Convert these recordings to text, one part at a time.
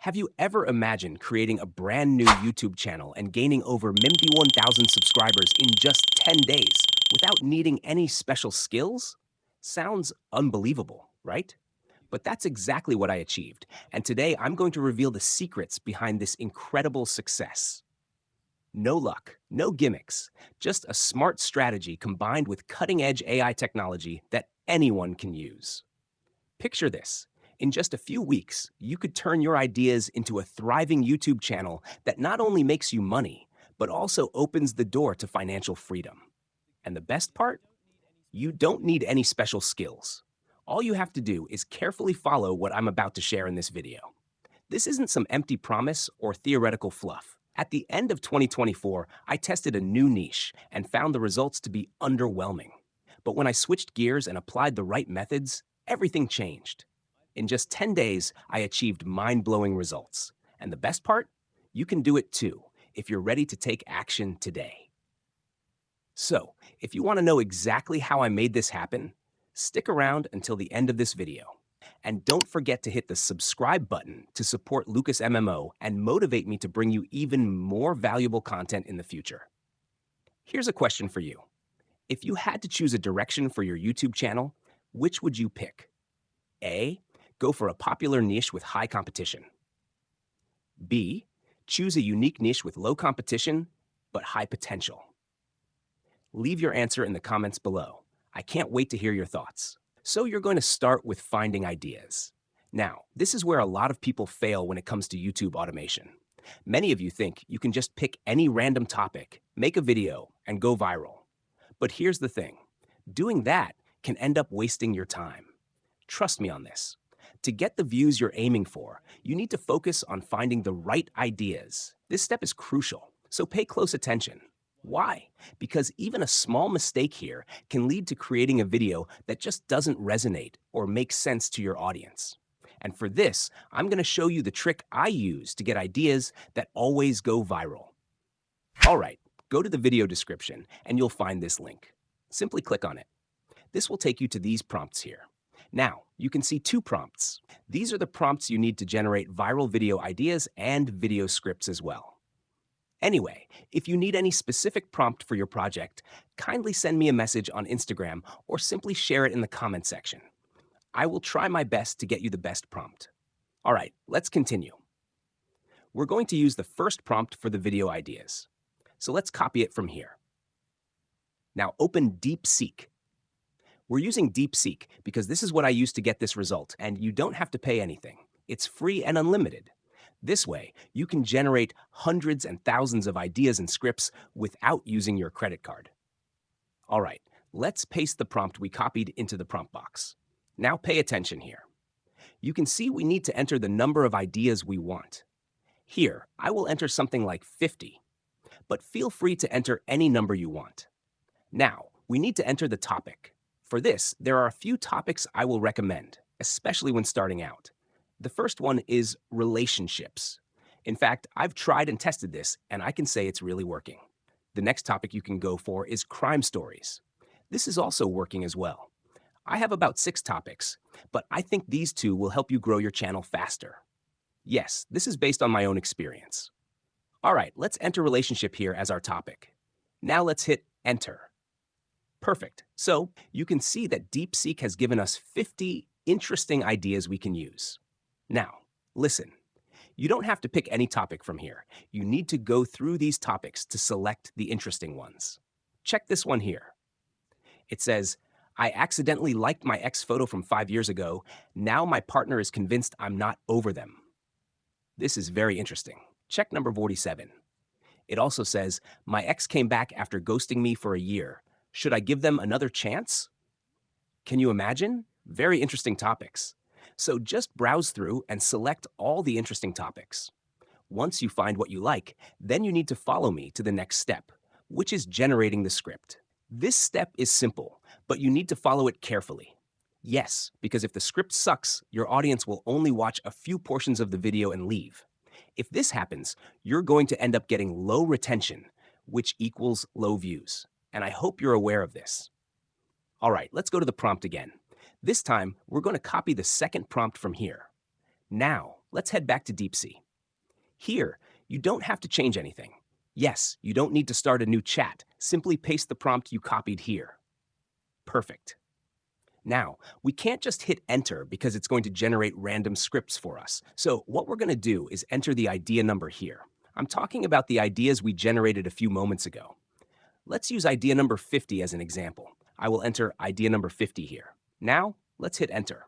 Have you ever imagined creating a brand new YouTube channel and gaining over 51,000 subscribers in just 10 days without needing any special skills? Sounds unbelievable, right? But that's exactly what I achieved, and today I'm going to reveal the secrets behind this incredible success. No luck, no gimmicks, just a smart strategy combined with cutting-edge AI technology that anyone can use. Picture this. In just a few weeks, you could turn your ideas into a thriving YouTube channel that not only makes you money, but also opens the door to financial freedom. And the best part? You don't need any special skills. All you have to do is carefully follow what I'm about to share in this video. This isn't some empty promise or theoretical fluff. At the end of 2024, I tested a new niche and found the results to be underwhelming. But when I switched gears and applied the right methods, everything changed. In just 10 days, I achieved mind-blowing results. And the best part? You can do it too, if you're ready to take action today. So, if you want to know exactly how I made this happen, stick around until the end of this video. And don't forget to hit the subscribe button to support Lucas MMO and motivate me to bring you even more valuable content in the future. Here's a question for you. If you had to choose a direction for your YouTube channel, which would you pick? A. Go for a popular niche with high competition. B. Choose a unique niche with low competition, but high potential. Leave your answer in the comments below. I can't wait to hear your thoughts. So you're going to start with finding ideas. Now, this is where a lot of people fail when it comes to YouTube automation. Many of you think you can just pick any random topic, make a video, and go viral. But here's the thing. Doing that can end up wasting your time. Trust me on this. To get the views you're aiming for, you need to focus on finding the right ideas. This step is crucial, so pay close attention. Why? Because even a small mistake here can lead to creating a video that just doesn't resonate or make sense to your audience. And for this, I'm going to show you the trick I use to get ideas that always go viral. All right, go to the video description and you'll find this link. Simply click on it. This will take you to these prompts here. Now, you can see two prompts. These are the prompts you need to generate viral video ideas and video scripts as well. Anyway, if you need any specific prompt for your project, kindly send me a message on Instagram or simply share it in the comment section. I will try my best to get you the best prompt. All right, let's continue. We're going to use the first prompt for the video ideas. So let's copy it from here. Now open DeepSeek. We're using DeepSeek because this is what I used to get this result, and you don't have to pay anything. It's free and unlimited. This way, you can generate hundreds and thousands of ideas and scripts without using your credit card. All right, let's paste the prompt we copied into the prompt box. Now pay attention here. You can see we need to enter the number of ideas we want. Here, I will enter something like 50, but feel free to enter any number you want. Now, we need to enter the topic. For this, there are a few topics I will recommend, especially when starting out. The first one is relationships. In fact, I've tried and tested this, and I can say it's really working. The next topic you can go for is crime stories. This is also working as well. I have about 6 topics, but I think these two will help you grow your channel faster. Yes, this is based on my own experience. All right, let's enter relationship here as our topic. Now let's hit enter. Perfect. So you can see that DeepSeek has given us 50 interesting ideas we can use. Now, listen. You don't have to pick any topic from here. You need to go through these topics to select the interesting ones. Check this one here. It says, I accidentally liked my ex photo from 5 years ago. Now my partner is convinced I'm not over them. This is very interesting. Check number 47. It also says, my ex came back after ghosting me for a year. Should I give them another chance? Can you imagine? Very interesting topics. So just browse through and select all the interesting topics. Once you find what you like, then you need to follow me to the next step, which is generating the script. This step is simple, but you need to follow it carefully. Yes, because if the script sucks, your audience will only watch a few portions of the video and leave. If this happens, you're going to end up getting low retention, which equals low views. And I hope you're aware of this. All right, let's go to the prompt again. This time, we're going to copy the second prompt from here. Now, let's head back to DeepSea. Here, you don't have to change anything. Yes, you don't need to start a new chat. Simply paste the prompt you copied here. Perfect. Now, we can't just hit enter because it's going to generate random scripts for us. So what we're going to do is enter the idea number here. I'm talking about the ideas we generated a few moments ago. Let's use idea number 50 as an example. I will enter idea number 50 here. Now, let's hit enter.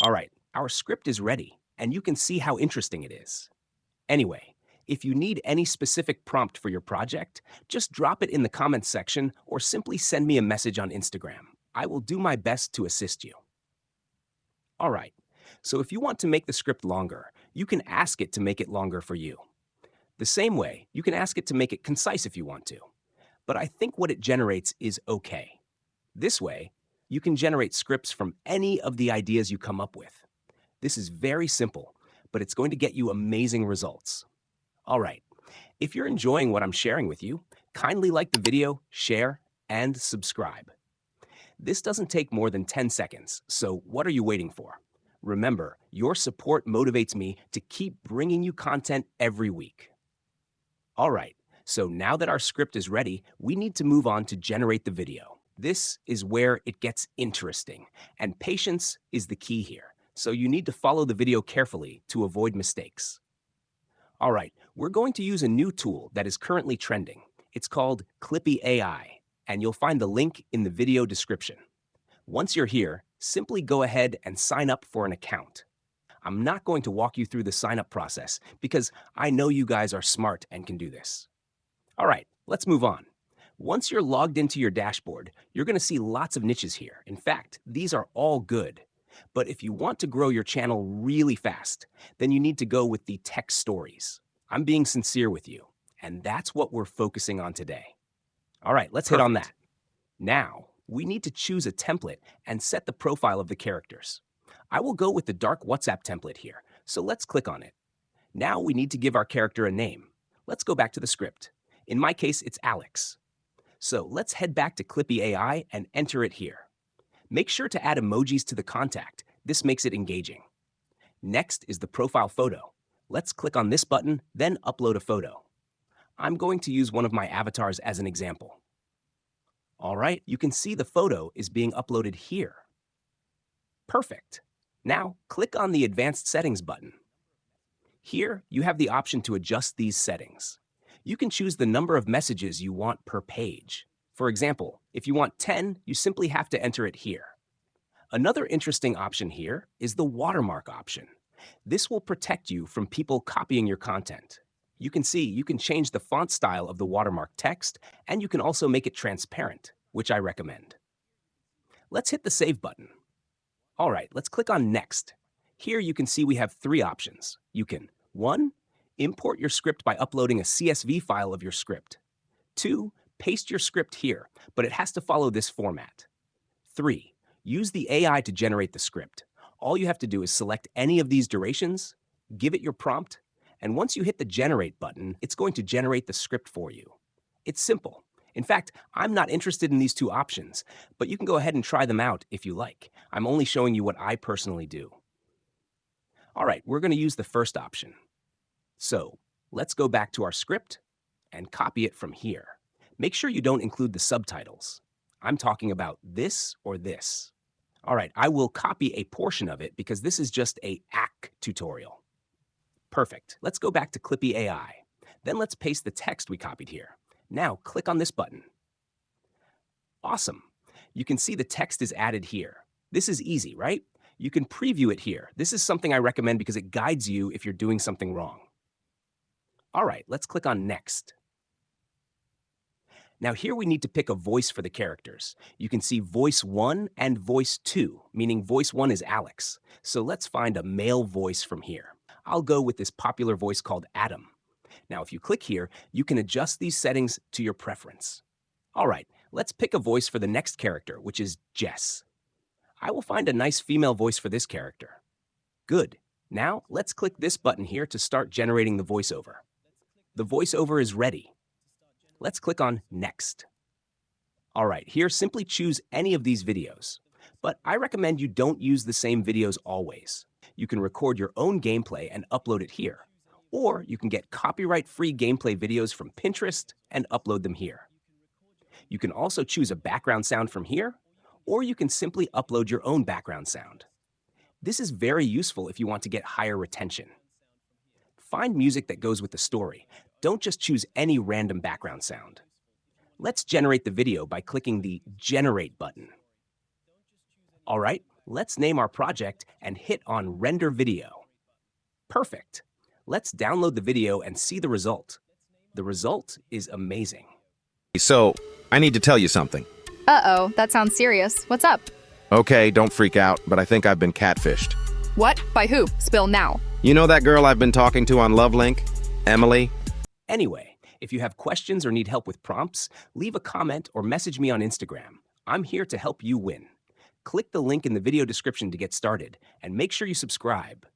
All right, our script is ready, and you can see how interesting it is. Anyway, if you need any specific prompt for your project, just drop it in the comments section or simply send me a message on Instagram. I will do my best to assist you. All right, so if you want to make the script longer, you can ask it to make it longer for you. The same way, you can ask it to make it concise if you want to. But I think what it generates is okay. This way, you can generate scripts from any of the ideas you come up with. This is very simple, but it's going to get you amazing results. All right, if you're enjoying what I'm sharing with you, kindly like the video, share, and subscribe. This doesn't take more than 10 seconds, so what are you waiting for? Remember, your support motivates me to keep bringing you content every week. All right, so now that our script is ready, we need to move on to generate the video. This is where it gets interesting, and patience is the key here, so you need to follow the video carefully to avoid mistakes. All right, we're going to use a new tool that is currently trending. It's called Clippy AI, and you'll find the link in the video description. Once you're here, simply go ahead and sign up for an account. I'm not going to walk you through the sign-up process because I know you guys are smart and can do this. All right, let's move on. Once you're logged into your dashboard, you're going to see lots of niches here. In fact, these are all good. But if you want to grow your channel really fast, then you need to go with the tech stories. I'm being sincere with you, and that's what we're focusing on today. All right, let's hit on that. Now, we need to choose a template and set the profile of the characters. I will go with the dark WhatsApp template here, so let's click on it. Now we need to give our character a name. Let's go back to the script. In my case, it's Alex. So let's head back to Clippy AI and enter it here. Make sure to add emojis to the contact. This makes it engaging. Next is the profile photo. Let's click on this button, then upload a photo. I'm going to use one of my avatars as an example. All right, you can see the photo is being uploaded here. Perfect. Now, click on the Advanced Settings button. Here, you have the option to adjust these settings. You can choose the number of messages you want per page. For example, if you want 10, you simply have to enter it here. Another interesting option here is the watermark option. This will protect you from people copying your content. You can see you can change the font style of the watermark text, and you can also make it transparent, which I recommend. Let's hit the Save button. All right, let's click on Next. Here you can see we have 3 options. You can 1. Import your script by uploading a CSV file of your script. 2. Paste your script here, but it has to follow this format. 3. Use the AI to generate the script. All you have to do is select any of these durations, give it your prompt, and once you hit the Generate button, it's going to generate the script for you. It's simple. In fact, I'm not interested in these 2 options, but you can go ahead and try them out if you like. I'm only showing you what I personally do. All right, we're going to use the first option. So let's go back to our script and copy it from here. Make sure you don't include the subtitles. I'm talking about this or this. All right, I will copy a portion of it because this is just a ACK tutorial. Perfect. Let's go back to Clippy AI. Then let's paste the text we copied here. Now click on this button. Awesome. You can see the text is added here. This is easy, right? You can preview it here. This is something I recommend because it guides you if you're doing something wrong. All right, let's click on Next. Now here we need to pick a voice for the characters. You can see voice 1 and voice 2, meaning voice 1 is Alex. So let's find a male voice from here. I'll go with this popular voice called Adam. Now if you click here, you can adjust these settings to your preference. All right, let's pick a voice for the next character, which is Jess. I will find a nice female voice for this character. Good. Now let's click this button here to start generating the voiceover. The voiceover is ready. Let's click on Next. All right, here simply choose any of these videos, but I recommend you don't use the same videos always. You can record your own gameplay and upload it here. Or you can get copyright-free gameplay videos from Pinterest and upload them here. You can also choose a background sound from here, or you can simply upload your own background sound. This is very useful if you want to get higher retention. Find music that goes with the story. Don't just choose any random background sound. Let's generate the video by clicking the Generate button. All right, let's name our project and hit on Render Video. Perfect. Let's download the video and see the result. The result is amazing. So, I need to tell you something. Uh-oh, that sounds serious. What's up? Okay, don't freak out, but I think I've been catfished. What? By who? Spill now. You know that girl I've been talking to on LoveLink? Emily? Anyway, if you have questions or need help with prompts, leave a comment or message me on Instagram. I'm here to help you win. Click the link in the video description to get started, and make sure you subscribe.